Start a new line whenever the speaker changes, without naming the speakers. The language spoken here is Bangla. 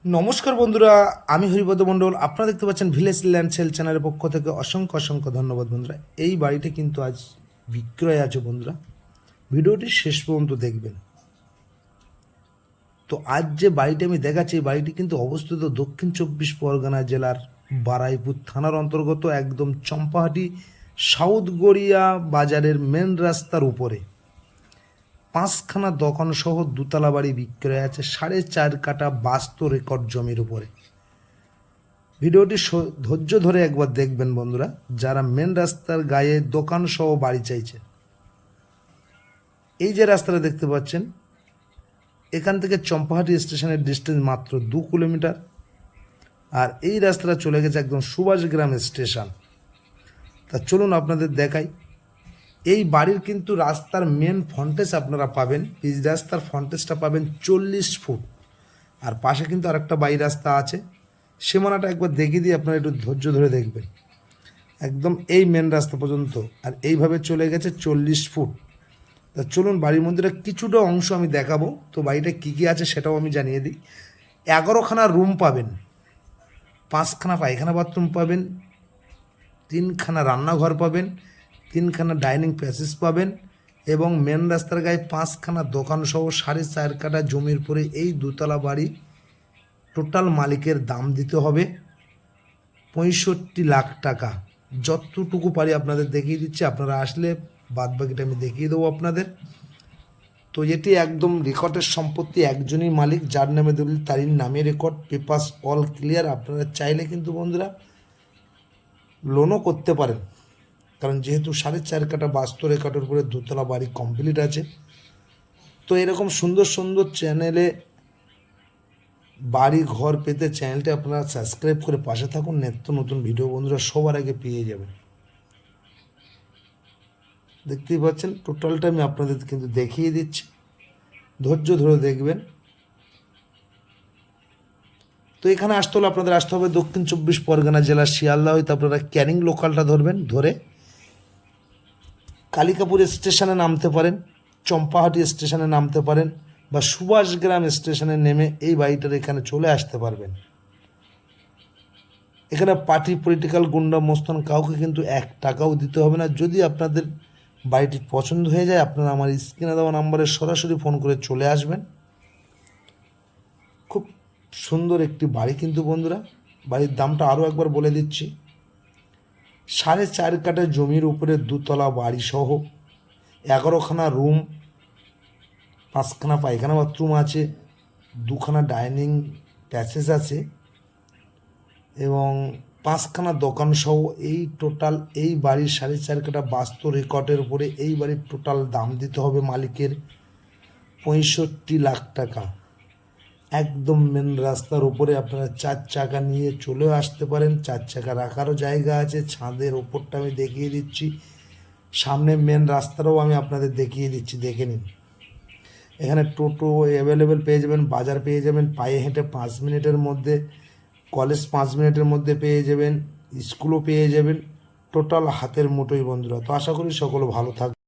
নমস্কার বন্ধুরা, আমি হরিপদ মণ্ডল। আপনারা দেখতে পাচ্ছেন ভিলেজ ল্যান্ড সেল চ্যানেলের পক্ষ থেকে অসংখ্য অসংখ্য ধন্যবাদ বন্ধুরা। এই বাড়িটা কিন্তু আজ বিক্রয় আছে বন্ধুরা, ভিডিওটি শেষ পর্যন্ত দেখবেন। তো আজ যে বাড়িটি আমি দেখাচ্ছি, এই বাড়িটি কিন্তু অবস্থিত দক্ষিণ 24 পরগনা জেলার বারাইপুর থানার অন্তর্গত, একদম চম্পাহাটি সাউথ গড়িয়া বাজারের মেন রাস্তার উপরে। 5খানা দোকান সহ দুতলা বাড়ি বিক্রয় আছে 4.5 কাঠা বাস্তু রেকর্ড জমির উপরে। ভিডিওটি ধৈর্য ধরে একবার দেখবেন বন্ধুরা, যারা মেন রাস্তার গায়ে দোকান সহ বাড়ি চাইছে। এই যে রাস্তাটা দেখতে পাচ্ছেন, এখান থেকে চম্পাহাটি স্টেশনের ডিস্টেন্স মাত্র 2 কিলোমিটার। আর এই রাস্তাটা চলে গেছে একদম সুভাষগ্রাম স্টেশন। তা চলুন আপনাদের দেখাই। এই বাড়ির কিন্তু রাস্তার মেন ফ্রন্টেজ আপনারা পাবেন, পিচ রাস্তার ফ্রন্টেজটা পাবেন 40 ফুট। আর পাশে কিন্তু আরেকটা বাই রাস্তা আছে, সীমানাটা একবার দেখিয়ে দিয়ে আপনারা একটু ধৈর্য ধরে দেখবেন। একদম এই মেন রাস্তা পর্যন্ত, আর এইভাবে চলে গেছে 40 ফুট। তা চলুন বাড়ির মন্দিরের কিছুটা অংশ আমি দেখাবো। তো বাড়িটা কী কী আছে সেটাও আমি জানিয়ে দিই। 11খানা রুম পাবেন, 5খানা পায়খানা বাথরুম পাবেন, 3খানা রান্নাঘর পাবেন, 3খানা ডাইনিং প্যাসেজ পাবেন, এবং মেন রাস্তার গায়ে 5খানা দোকান সহ 4.5 কাঠা জমির পরে এই দুতলা বাড়ি। টোটাল মালিকের দাম দিতে হবে 65 লাখ টাকা। যতটুকু পারি আপনাদের দেখিয়ে দিচ্ছি, আপনারা আসলে বাদ বাকিটা আমি দেখিয়ে দেবো আপনাদের। তো এটি একদম রেকর্ডের সম্পত্তি, একজনই মালিক, যার নামে দলিল তারই নামে রেকর্ড, পেপারস অল ক্লিয়ার। আপনারা চাইলে কিন্তু বন্ধুরা লোনও করতে পারেন, কারণ যেহেতু 4.5 কাঠা বাস্তু রেকর্ডের উপরে দুতলা বাড়ি কমপ্লিট আছে। তো এরকম সুন্দর সুন্দর চ্যানেলে বাড়ি ঘর পেতে চ্যানেলটি আপনারা সাবস্ক্রাইব করে পাশে থাকুন। নিত্য নতুন ভিডিও বন্ধুরা সবার আগে পেয়ে যাবেন। দেখতেই পাচ্ছেন টোটালটা আমি আপনাদের কিন্তু দেখিয়ে দিচ্ছি, ধৈর্য ধরে দেখবেন। তো এখানে আসতে হলে আপনাদের আসতে হবে দক্ষিণ 24 পরগনা জেলার শিয়ালদা হইতে আপনারা ক্যানিং লোকালটা ধরবেন, ধরে কালিকাপুর স্টেশনে নামতে পারেন, চম্পাহাটি স্টেশনে নামতে পারেন, বা সুভাষগ্রাম স্টেশনে নেমে এই বাড়িটার এখানে চলে আসতে পারবেন। এখানে পার্টি পলিটিক্যাল গুন্ডা মস্তান কাউকে কিন্তু 1 টাকাও দিতে হবে না। যদি আপনাদের বাড়িটি পছন্দ হয়ে যায়, আপনারা আমার স্ক্রিনে দেওয়া নাম্বারে সরাসরি ফোন করে চলে আসবেন। খুব সুন্দর একটি বাড়ি কিন্তু বন্ধুরা। বাড়ির দামটা আরও একবার বলে দিচ্ছি, 4.5 কাঠা জমির উপরে দুতলা বাড়ি সহ 11খানা রুম, 5খানা পায়খানা বাথরুম আছে, 2খানা ডাইনিং প্যাসেজ আছে, এবং 5খানা দোকান সহ এই টোটাল এই বাড়ির 4.5 কাঠা বাস্তু রেকর্ডের উপরে এই বাড়ির টোটাল দাম দিতে হবে মালিকের 65 লাখ টাকা। একদম মেন রাস্তার উপরে আপনারা 4 চাকা নিয়ে চলেও আসতে পারেন, 4 চাকা রাখারও জায়গা আছে। ছাদের ওপরটা আমি দেখিয়ে দিচ্ছি, সামনে মেন রাস্তাটাও আমি আপনাদের দেখিয়ে দিচ্ছি, দেখে নিন। এখানে টোটো অ্যাভেলেবেল পেয়ে যাবেন, বাজার পেয়ে যাবেন, পায়ে হেঁটে 5 মিনিটের মধ্যে, কলেজ 5 মিনিটের মধ্যে পেয়ে যাবেন, স্কুলও পেয়ে যাবেন, টোটাল হাতের মুঠোই বন্ধুরা। তো আশা করি সকলে ভালো থাকবে।